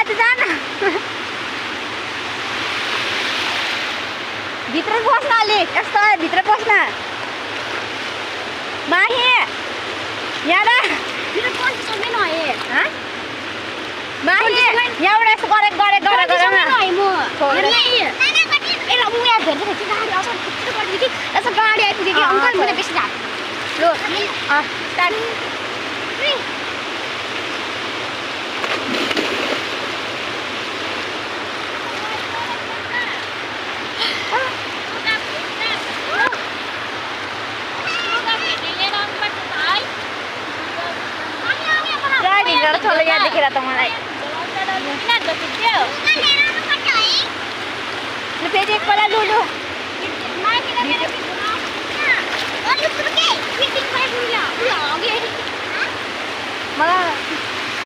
माथि जान भित्र पस्न अलिक यस्तो भित्र पस्न माही यहाँ भित्र पस्न सक्दैन है माही यहाँबाट यस्तो गरे म गाडी आइपुग्यो कि अङ्कल मैले बेसी झार लो स्टार्ट चलो यहाँ देखेर त मलाई फेरि एकपल्ट लु